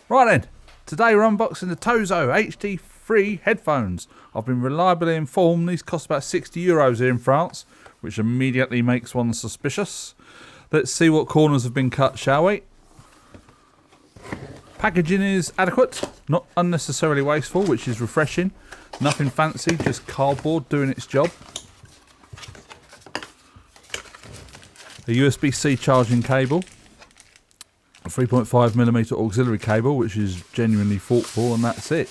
Right then, today we're unboxing the Tozo HT3 Headphones. I've been reliably informed these cost about €60 here in France, which immediately makes one suspicious. Let's see what corners have been cut, shall we? Packaging is adequate, not unnecessarily wasteful, which is refreshing. Nothing fancy, just cardboard doing its job. A USB-C charging cable. A 3.5mm auxiliary cable, which is genuinely thoughtful, and that's it.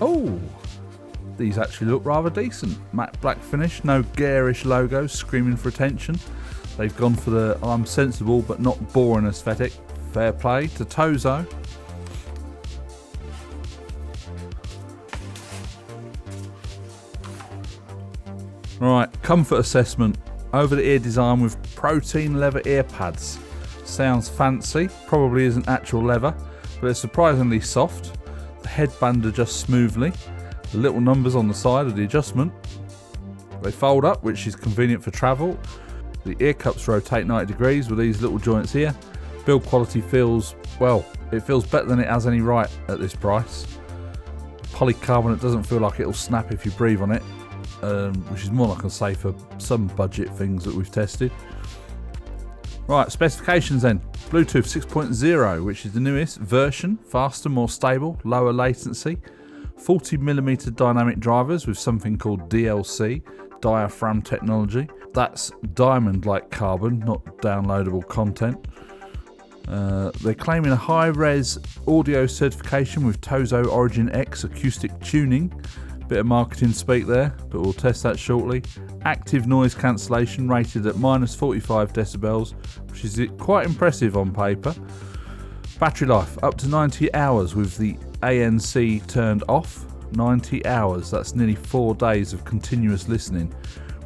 Oh, these actually look rather decent. Matte black finish, no garish logos screaming for attention. They've gone for the I'm sensible but not boring aesthetic. Fair play to Tozo. Right, comfort assessment. Over the ear design with protein leather ear pads. Sounds fancy, probably isn't actual leather, but it's surprisingly soft. The headband adjusts smoothly. The little numbers on the side of the adjustment. They fold up, which is convenient for travel. The ear cups rotate 90 degrees with these little joints here. Build quality feels, well, it feels better than it has any right at this price. Polycarbonate doesn't feel like it'll snap if you breathe on it, which is more like I say for some budget things that we've tested. Right, specifications then. Bluetooth 6.0, which is the newest version, faster, more stable, lower latency. 40mm dynamic drivers with something called DLC, diaphragm technology. That's diamond-like carbon, not downloadable content. They're claiming a high-res audio certification with Tozo Origin X acoustic tuning. Bit of marketing speak there, but we'll test that shortly. Active noise cancellation rated at minus 45 decibels, which is quite impressive on paper. Battery life up to 90 hours with the ANC turned off. 90 hours, that's nearly 4 days of continuous listening.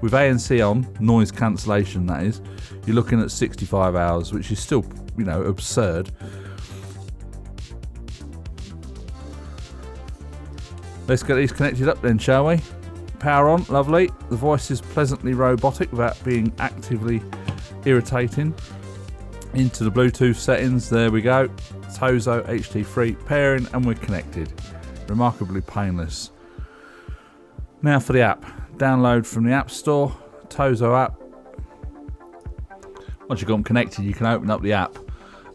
With ANC on, noise cancellation that is, you're looking at 65 hours, which is still, you know, absurd. Let's get these connected up then, shall we? Power on, lovely. The voice is pleasantly robotic without being actively irritating. Into the Bluetooth settings, there we go. Tozo HT3 pairing, and we're connected. Remarkably painless. Now for the app. Download from the App Store, Tozo app. Once you've got them connected, you can open up the app,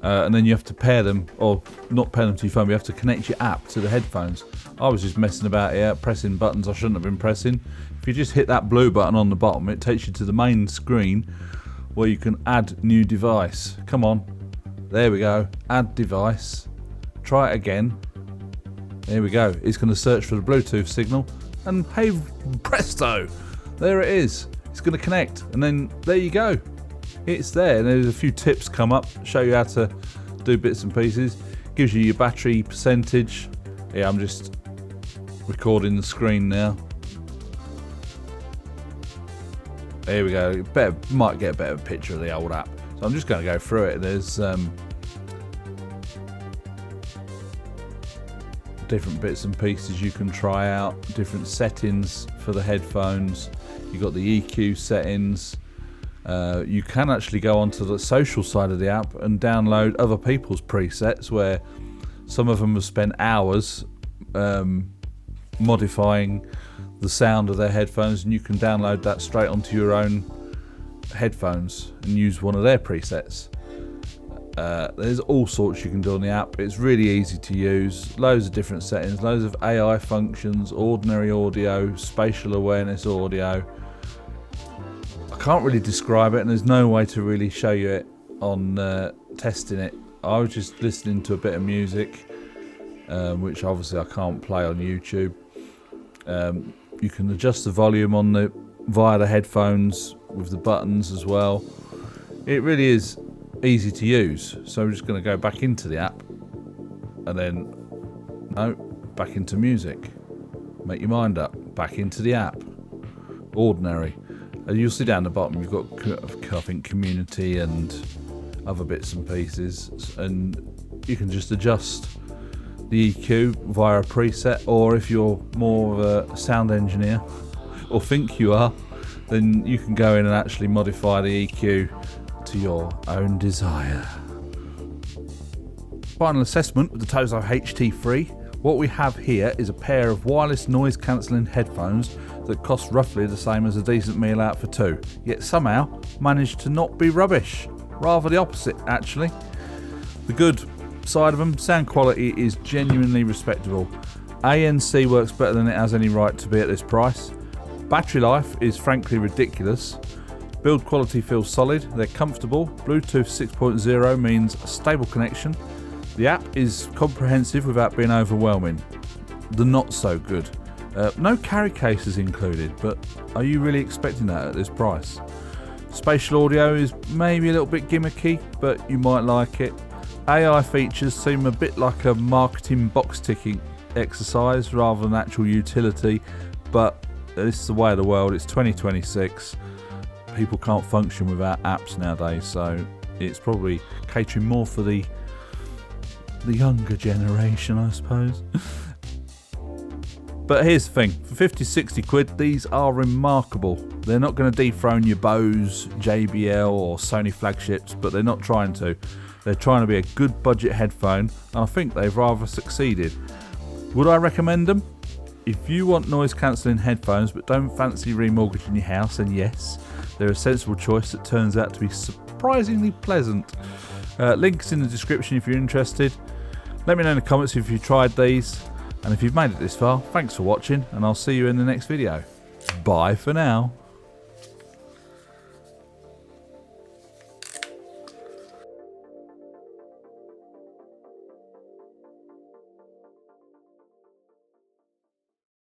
and then you have to pair them, or not pair them to your phone, but you have to connect your app to the headphones. I was just messing about here, pressing buttons I shouldn't have been pressing. If you just hit that blue button on the bottom, it takes you to the main screen where you can add new device. Come on, there we go, add device. Try it again. There we go. It's going to search for the Bluetooth signal, and hey presto, there it is. It's going to connect, and then there you go. It's there. And there's a few tips come up, show you how to do bits and pieces. Gives you your battery percentage. Yeah, I'm just recording the screen now. There we go. Might get a better picture of the old app. So I'm just going to go through it. There's different bits and pieces you can try out, different settings for the headphones. You've got the EQ settings. You can actually go onto the social side of the app and download other people's presets, where some of them have spent hours modifying the sound of their headphones, and you can download that straight onto your own headphones and use one of their presets. There's all sorts you can do on the app. It's really easy to use. Loads of different settings, loads of AI functions, ordinary audio, spatial awareness audio. I can't really describe it, and there's no way to really show you it on testing it. I was just listening to a bit of music, which obviously I can't play on YouTube. You can adjust the volume via the headphones with the buttons as well. It really is easy to use. So I'm just going to go back into the app, and then back into music. Make your mind up. Back into the app. Ordinary. You'll see down the bottom you've got, I think, community and other bits and pieces, and you can just adjust the EQ via a preset, or if you're more of a sound engineer, or think you are, then you can go in and actually modify the EQ to your own desire. Final assessment with the Tozo HT3. What we have here is a pair of wireless noise cancelling headphones that cost roughly the same as a decent meal out for two, yet somehow managed to not be rubbish. Rather the opposite, actually. The good side of them, sound quality is genuinely respectable. ANC works better than it has any right to be at this price. Battery life is frankly ridiculous. Build quality feels solid, they're comfortable. Bluetooth 6.0 means a stable connection. The app is comprehensive without being overwhelming. The not so good. No carry cases included, but are you really expecting that at this price? Spatial audio is maybe a little bit gimmicky, but you might like it. AI features seem a bit like a marketing box ticking exercise rather than actual utility, but this is the way of the world. It's 2026. People can't function without apps nowadays, so it's probably catering more for the younger generation, I suppose. But here's the thing, for 50-60 quid, these are remarkable. They're not going to dethrone your Bose, JBL or Sony flagships, but they're not trying to. They're trying to be a good budget headphone, and I think they've rather succeeded. Would I recommend them? If you want noise cancelling headphones but don't fancy remortgaging your house, then yes, they're a sensible choice that turns out to be surprisingly pleasant. Links in the description if you're interested. Let me know in the comments if you've tried these, and if you've made it this far, thanks for watching, and I'll see you in the next video. Bye for now.